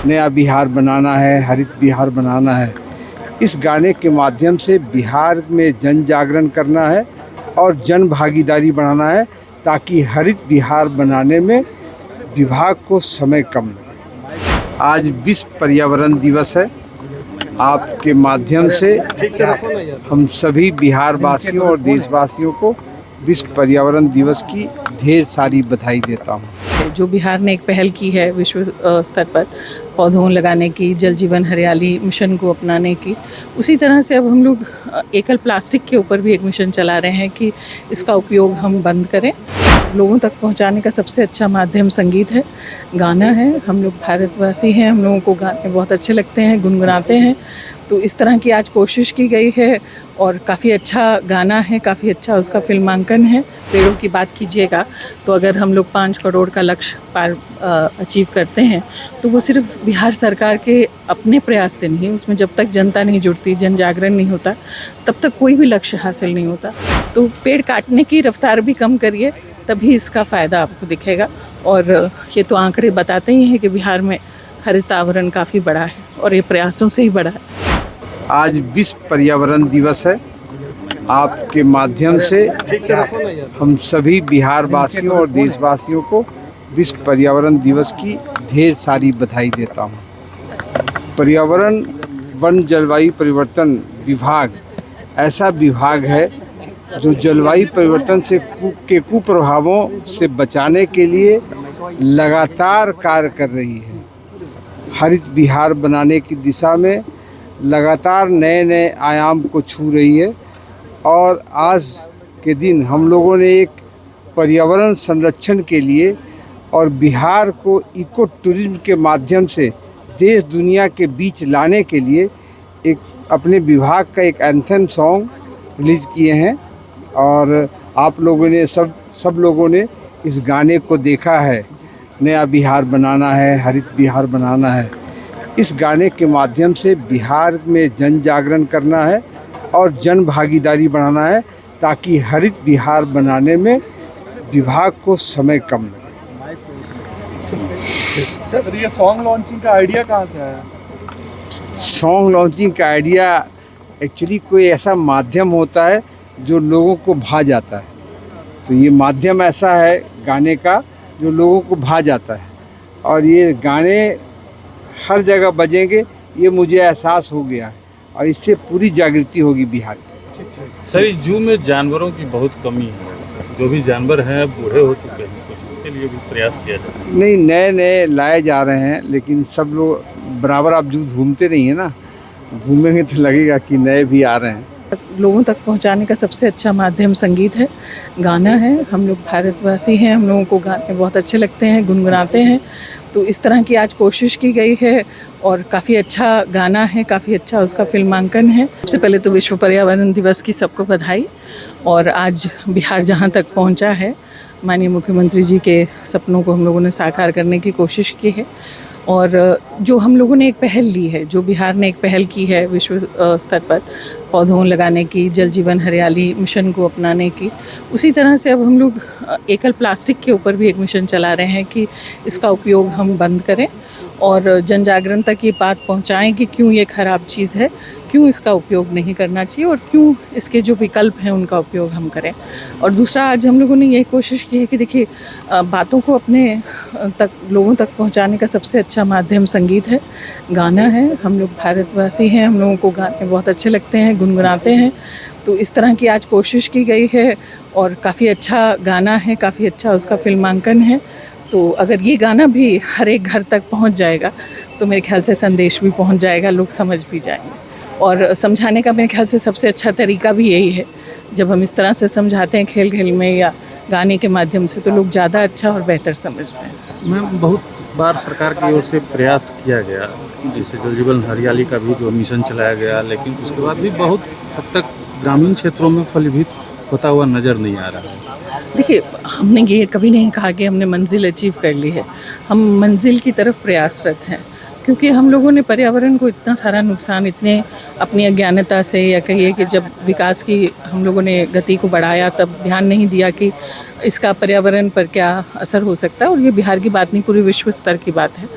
नया बिहार बनाना है, हरित बिहार बनाना है। इस गाने के माध्यम से बिहार में जन जागरण करना है और जन भागीदारी बढ़ाना है, ताकि हरित बिहार बनाने में विभाग को समय कम लगे। आज विश्व पर्यावरण दिवस है। आपके माध्यम से हम सभी बिहार वासियों और देशवासियों को विश्व पर्यावरण दिवस की ढेर सारी बधाई देता हूँ। जो बिहार ने एक पहल की है विश्व स्तर पर पौधों लगाने की, जल जीवन हरियाली मिशन को अपनाने की, उसी तरह से अब हम लोग एकल प्लास्टिक के ऊपर भी एक मिशन चला रहे हैं कि इसका उपयोग हम बंद करें। लोगों तक पहुंचाने का सबसे अच्छा माध्यम संगीत है, गाना है। हम लोग भारतवासी हैं, हम लोगों को गाने बहुत अच्छे लगते हैं, गुनगुनाते हैं। तो इस तरह की आज कोशिश की गई है और काफ़ी अच्छा गाना है, काफ़ी अच्छा उसका फिल्मांकन है। पेड़ों की बात कीजिएगा तो अगर हम लोग 5 करोड़ का लक्ष्य अचीव करते हैं तो वो सिर्फ बिहार सरकार के अपने प्रयास से नहीं, उसमें जब तक जनता नहीं जुड़ती, जन जागरण नहीं होता, तब तक कोई भी लक्ष्य हासिल नहीं होता। तो पेड़ काटने की रफ्तार भी कम करिए, तभी इसका फ़ायदा आपको दिखेगा। और ये तो आंकड़े बताते ही हैं कि बिहार में हरित आवरण काफ़ी बड़ा है और ये प्रयासों से ही बड़ा है। आज विश्व पर्यावरण दिवस है। आपके माध्यम से हम सभी बिहार वासियों और देशवासियों को विश्व पर्यावरण दिवस की ढेर सारी बधाई देता हूँ। पर्यावरण वन जलवायु परिवर्तन विभाग ऐसा विभाग है जो जलवायु परिवर्तन से के कुप्रभावों से बचाने के लिए लगातार कार्य कर रही है। हरित बिहार बनाने की दिशा में लगातार नए नए आयाम को छू रही है। और आज के दिन हम लोगों ने एक पर्यावरण संरक्षण के लिए और बिहार को इको टूरिज्म के माध्यम से देश दुनिया के बीच लाने के लिए एक अपने विभाग का एक एंथम सॉन्ग रिलीज़ किए हैं। और आप लोगों ने सब लोगों ने इस गाने को देखा है। नया बिहार बनाना है, हरित बिहार बनाना है। इस गाने के माध्यम से बिहार में जन जागरण करना है और जन भागीदारी बढ़ाना है, ताकि हरित बिहार बनाने में विभाग को समय कम लगे। सर, ये सॉन्ग लॉन्चिंग का आइडिया कहाँ से आया? सॉन्ग लॉन्चिंग का आइडिया एक्चुअली कोई ऐसा माध्यम होता है जो लोगों को भा जाता है। तो ये माध्यम ऐसा है गाने का जो लोगों को भा जाता है, और ये गाने हर जगह बजेंगे, ये मुझे एहसास हो गया है, और इससे पूरी जागृति होगी बिहार की। सर, इस जू में जानवरों की बहुत कमी है। जो भी जानवर हैं बूढ़े हो चुके हैं, कुछ इसके लिए भी प्रयास किया जाए। नहीं, नए नए लाए जा रहे हैं, लेकिन सब लोग बराबर आप जू घूमते नहीं है ना, घूमेंगे तो लगेगा कि नए भी आ रहे हैं। लोगों तक पहुंचाने का सबसे अच्छा माध्यम संगीत है, गाना है। हम लोग भारतवासी हैं, हम लोगों को गाने बहुत अच्छे लगते हैं, गुनगुनाते हैं। तो इस तरह की आज कोशिश की गई है और काफ़ी अच्छा गाना है, काफ़ी अच्छा उसका फिल्मांकन है। सबसे पहले तो विश्व पर्यावरण दिवस की सबको बधाई। और आज बिहार जहाँ तक पहुँचा है, माननीय मुख्यमंत्री जी के सपनों को हम लोगों ने साकार करने की कोशिश की है। और जो हम लोगों ने एक पहल ली है, जो बिहार ने एक पहल की है विश्व स्तर पर पौधों लगाने की, जल जीवन हरियाली मिशन को अपनाने की, उसी तरह से अब हम लोग एकल प्लास्टिक के ऊपर भी एक मिशन चला रहे हैं कि इसका उपयोग हम बंद करें और जन जागरण तक ये बात पहुंचाएं कि क्यों ये ख़राब चीज़ है, क्यों इसका उपयोग नहीं करना चाहिए और क्यों इसके जो विकल्प हैं उनका उपयोग हम करें। और दूसरा, आज हम लोगों ने यही कोशिश की है कि देखिए, बातों को अपने लोगों तक पहुंचाने का सबसे अच्छा माध्यम संगीत है, गाना है। हम लोग भारतवासी हैं, हम लोगों को गाने बहुत अच्छे लगते हैं, गुनगुनाते हैं। तो इस तरह की आज कोशिश की गई है और काफ़ी अच्छा गाना है, काफ़ी अच्छा उसका फिल्मांकन है। तो अगर ये गाना भी हर एक घर तक पहुंच जाएगा तो मेरे ख्याल से संदेश भी पहुंच जाएगा, लोग समझ भी जाएंगे। और समझाने का मेरे ख्याल से सबसे अच्छा तरीका भी यही है, जब हम इस तरह से समझाते हैं खेल खेल में या गाने के माध्यम से, तो लोग ज़्यादा अच्छा और बेहतर समझते हैं। मैम, बहुत बार सरकार की ओर से प्रयास किया गया, जैसे जल जीवन हरियाली का भी जो मिशन चलाया गया, लेकिन उसके बाद भी बहुत हद तक ग्रामीण क्षेत्रों में फलीभूत होता हुआ नज़र नहीं आ रहा है। देखिए, हमने ये कभी नहीं कहा कि हमने मंजिल अचीव कर ली है, हम मंजिल की तरफ प्रयासरत हैं। क्योंकि हम लोगों ने पर्यावरण को इतना सारा नुकसान, इतने अपनी अज्ञानता से, या कहिए कि जब विकास की हम लोगों ने गति को बढ़ाया तब ध्यान नहीं दिया कि इसका पर्यावरण पर क्या असर हो सकता है। और ये बिहार की बात नहीं, पूरे विश्व स्तर की बात है।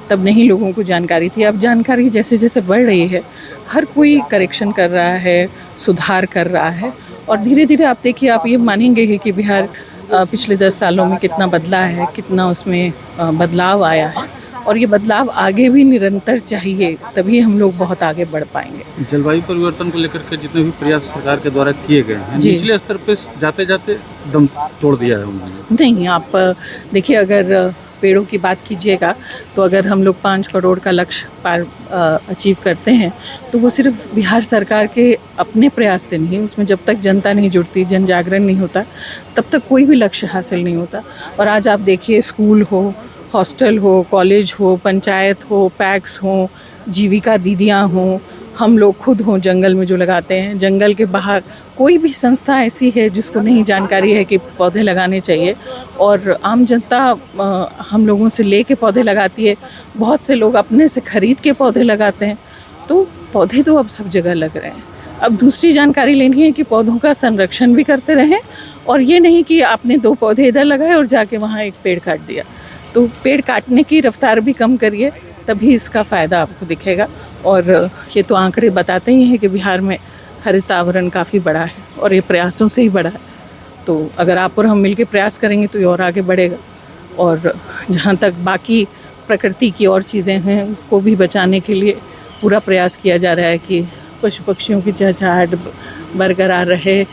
तब नहीं लोगों को जानकारी थी। अब जानकारी जैसे जैसे बढ़ रही है, हर कोई करेक्शन कर रहा है, सुधार कर रहा है, और धीरे धीरे आप देखिए, आप ये मानेंगे ही कि बिहार पिछले 10 सालों में कितना बदला है, कितना उसमें बदलाव आया है, और ये बदलाव आगे भी निरंतर चाहिए, तभी हम लोग बहुत आगे बढ़ पाएंगे। जलवायु परिवर्तन को लेकर के जितने भी प्रयास सरकार के द्वारा किए गए हैं, जी। निचले स्तर पे जाते जाते दम तोड़ दिया है उन्होंने। नहीं, आप देखिए, अगर पेड़ों की बात कीजिएगा तो अगर हम लोग 5 करोड़ का लक्ष्य अचीव करते हैं तो वो सिर्फ बिहार सरकार के अपने प्रयास से नहीं, उसमें जब तक जनता नहीं जुड़ती, जन जागरण नहीं होता, तब तक कोई भी लक्ष्य हासिल नहीं होता। और आज आप देखिए, स्कूल हो, हॉस्टल हो, कॉलेज हो, पंचायत हो, पैक्स हो, जीविका दीदियाँ हों, हम लोग खुद हों जंगल में जो लगाते हैं, जंगल के बाहर कोई भी संस्था ऐसी है जिसको नहीं जानकारी है कि पौधे लगाने चाहिए, और आम जनता हम लोगों से लेके पौधे लगाती है। बहुत से लोग अपने से खरीद के पौधे लगाते हैं। तो पौधे तो अब सब जगह लग रहे हैं। अब दूसरी जानकारी लेनी है कि पौधों का संरक्षण भी करते रहें, और ये नहीं कि आपने 2 पौधे इधर लगाए और जाके वहाँ एक पेड़ काट दिया। तो पेड़ काटने की रफ्तार भी कम करिए, तभी इसका फ़ायदा आपको दिखेगा। और ये तो आंकड़े बताते ही हैं कि बिहार में हरित आवरण काफ़ी बड़ा है, और ये प्रयासों से ही बड़ा है। तो अगर आप और हम मिलकर प्रयास करेंगे तो ये और आगे बढ़ेगा। और जहाँ तक बाकी प्रकृति की और चीज़ें हैं, उसको भी बचाने के लिए पूरा प्रयास किया जा रहा है कि पशु पक्षियों की चहचहाट बरकरार रहे,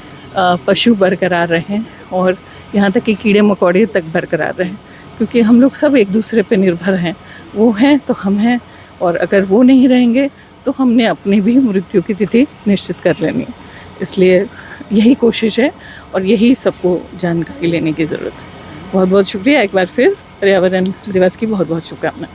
पशु बरकरार रहें, और यहाँ तक कि कीड़े मकोड़े तक बरकरार रहें, क्योंकि हम लोग सब एक दूसरे पे निर्भर हैं। वो हैं तो हम हैं, और अगर वो नहीं रहेंगे तो हमने अपनी भी मृत्यु की तिथि निश्चित कर लेनी है। इसलिए यही कोशिश है, और यही सबको जानकारी लेने की ज़रूरत है। बहुत बहुत शुक्रिया एक बार फिर, पर्यावरण दिवस की बहुत बहुत शुभकामनाएं।